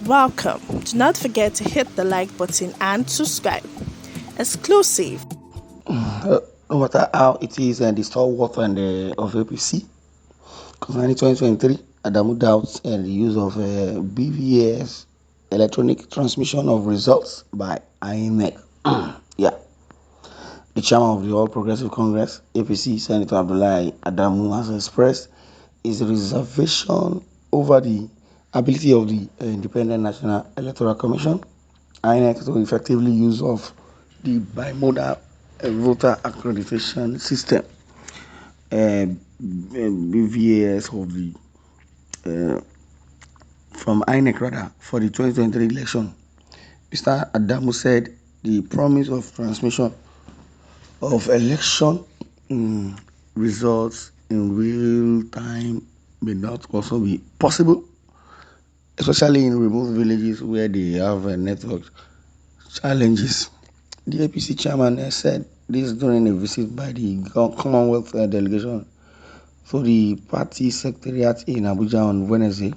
Welcome. Do not forget to hit the like button and subscribe. Exclusive. No matter how it is and the stalwart and of APC concerning 2023, Adamu doubts and the use of BVS electronic transmission of results by INEC. Yeah, the chairman of the All Progressive Congress (APC), Senator Abdullahi Adamu, has expressed his reservation over the ability of the Independent National Electoral Commission (INEC) to effectively use of the bimodal voter accreditation system BVAS of the from INEC rather for the 2023 election. Mr. Adamu said the promise of transmission of election results in real time may not also be possible, especially in remote villages where they have network challenges. The APC chairman said this during a visit by the Commonwealth delegation to the party secretariat in Abuja on Wednesday.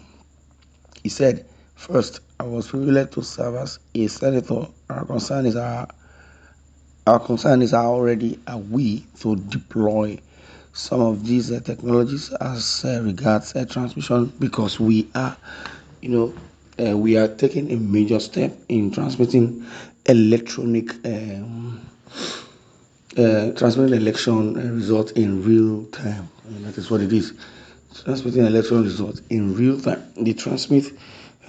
He said, "First, I was privileged to serve as a senator. Our concern is how ready are we to deploy some of these technologies as regards transmission, because we are taking a major step in transmitting electronic transmitting election results in real time." And that is what it is. Transmitting election results in real time. They transmit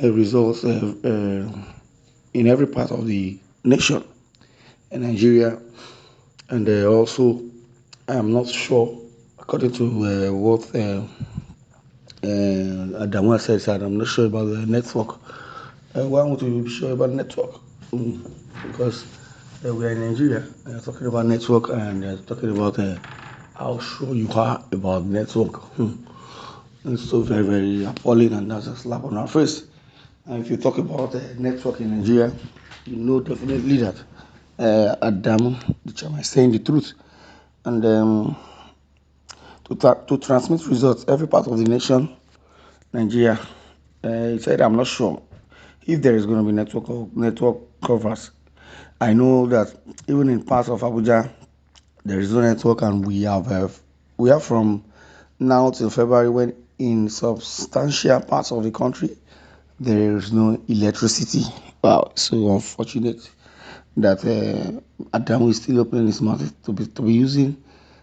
results in every part of the nation in Nigeria, and also I'm not sure, according to what Adamu said, I'm not sure about the network. Why would we be sure about network? Because we are in Nigeria, and you're talking about network, and you're talking about how sure you are about network. It's so very, very appalling, and that's a slap on our face. And if you talk about network in Nigeria, you know definitely that Adamu, the chairman, is saying the truth. And to transmit results every part of the nation, Nigeria, he said, "I'm not sure if there is going to be network covers. I know that even in parts of Abuja, there is no network, and we have from now till February, when in substantial parts of the country there is no electricity." Wow, so unfortunate that Adamu is still opening his mouth to be using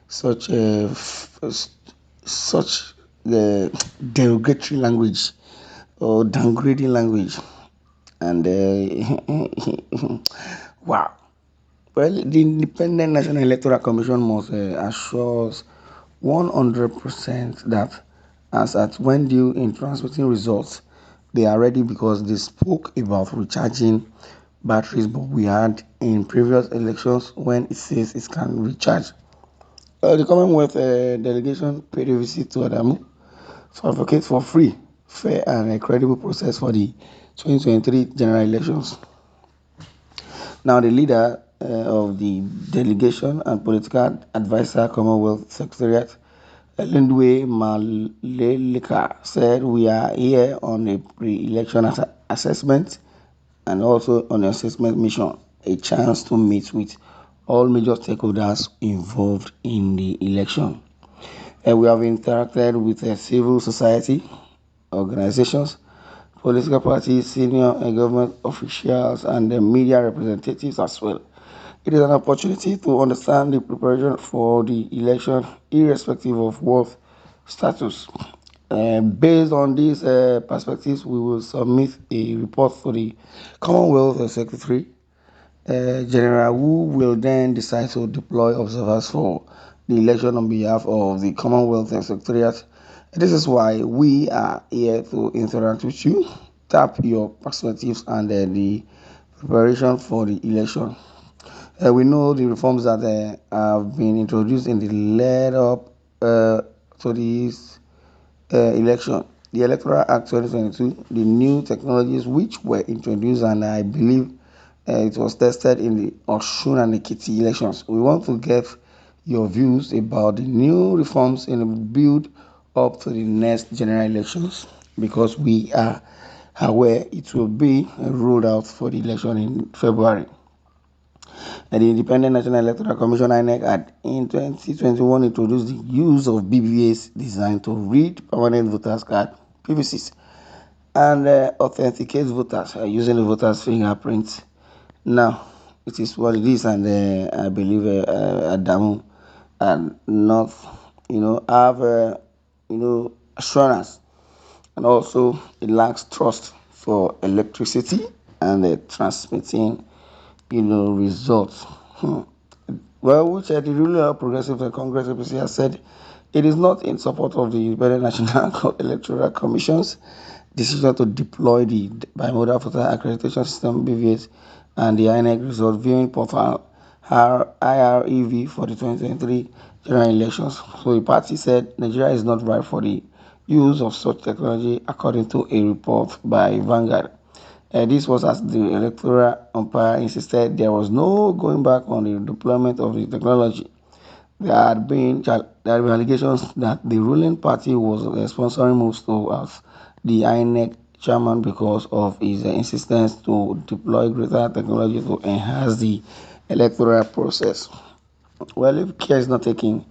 such derogatory language or downgrading language. And wow. Well, the Independent National Electoral Commission must assure us 100% that, as at when due in transmitting results, they are ready, because they spoke about recharging batteries, but we had in previous elections when it says it can recharge. The Commonwealth delegation paid a visit to Adamu to advocate for free, fair, and a credible process for the 2023 general elections. Now, the leader of the delegation and political advisor, Commonwealth Secretariat, Lindway Maleleka, said, "We are here on a pre-election assessment and also on an assessment mission, a chance to meet with all major stakeholders involved in the election. We have interacted with civil society organizations, political parties, senior government officials, and media representatives as well. It is an opportunity to understand the preparation for the election, irrespective of what status. Based on these perspectives, we will submit a report to the Commonwealth Secretary General, who will then decide to deploy observers for the election on behalf of the Commonwealth Secretariat. This is why we are here to interact with you, tap your perspectives, and the preparation for the election. We know the reforms that have been introduced in the lead up to this election. The Electoral Act 2022, the new technologies which were introduced, and I believe it was tested in the Osun and Ekiti elections. We want to get your views about the new reforms in the build up to the next general elections, because we are where it will be rolled out for the election in February. And the Independent National Electoral Commission (INEC) had in 2021 introduced the use of BVAs designed to read permanent voters card (PVCs) and authenticate voters using the voters' fingerprints. Now, it is what it is, and I believe Adamu and not, have, assurance, and also it lacks trust for electricity and transmitting, results. Well, which the ruling Progressive Congress APC has said it is not in support of the Independent National Electoral Commission's decision to deploy the bimodal voter accreditation system (BVS) and the INEC result viewing portal IREV for the 2023 general elections. So the party said Nigeria is not right for the use of such technology, according to a report by Vanguard. This was as the electoral umpire insisted there was no going back on the deployment of the technology. There had been allegations that the ruling party was sponsoring moves towards the INEC chairman because of his insistence to deploy greater technology to enhance the electoral process. Well, if care is not taken,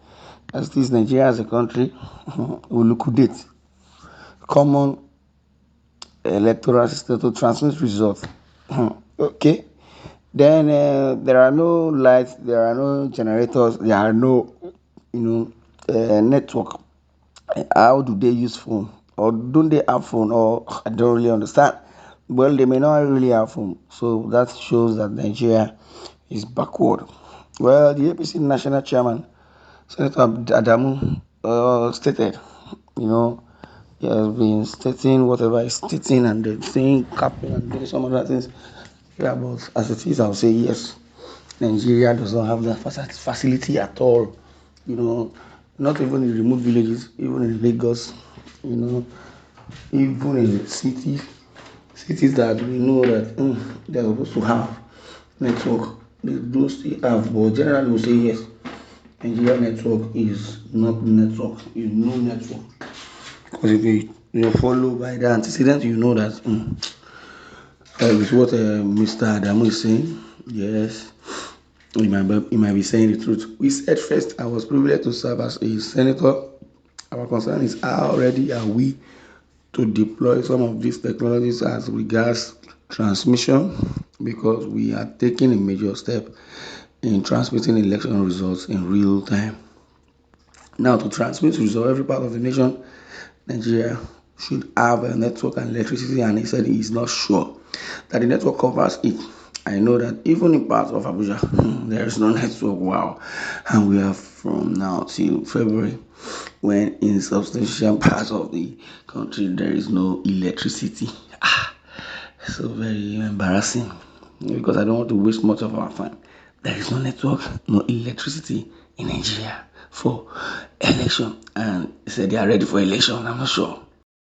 as this Nigeria as a country will liquidate common electoral system to transmit results. Okay. Then there are no lights, there are no generators, there are no, network. How do they use phone? Or don't they have phone? Or I don't really understand. Well, they may not really have phone. So that shows that Nigeria is backward. Well, the APC national chairman, Senator Adamu, stated, he has been stating whatever he's stating and then saying capping and doing some other things. Yeah, but as it is, I'll say yes. Nigeria does not have that facility at all. Not even in remote villages, even in Lagos, even in cities that we know that they're supposed to have network, they do still have, but generally we say yes. Nigeria network is not network, is no network. Because if you follow by the antecedent, you know that with what Mr. Adamu is saying, yes, he might be saying the truth. We said first, I was privileged to serve as a senator. Our concern is how ready are we to deploy some of these technologies as regards transmission, because we are taking a major step in transmitting election results in real time. Now, to transmit results every part of the nation, Nigeria should have a network and electricity, and he said he is not sure that the network covers it. I know that even in parts of Abuja, there is no network. Wow. And we are from now till February, when in substantial parts of the country there is no electricity. So very embarrassing, because I don't want to waste much of our time. There is no network, no electricity in Nigeria for election, and they said they are ready for election. I'm not sure.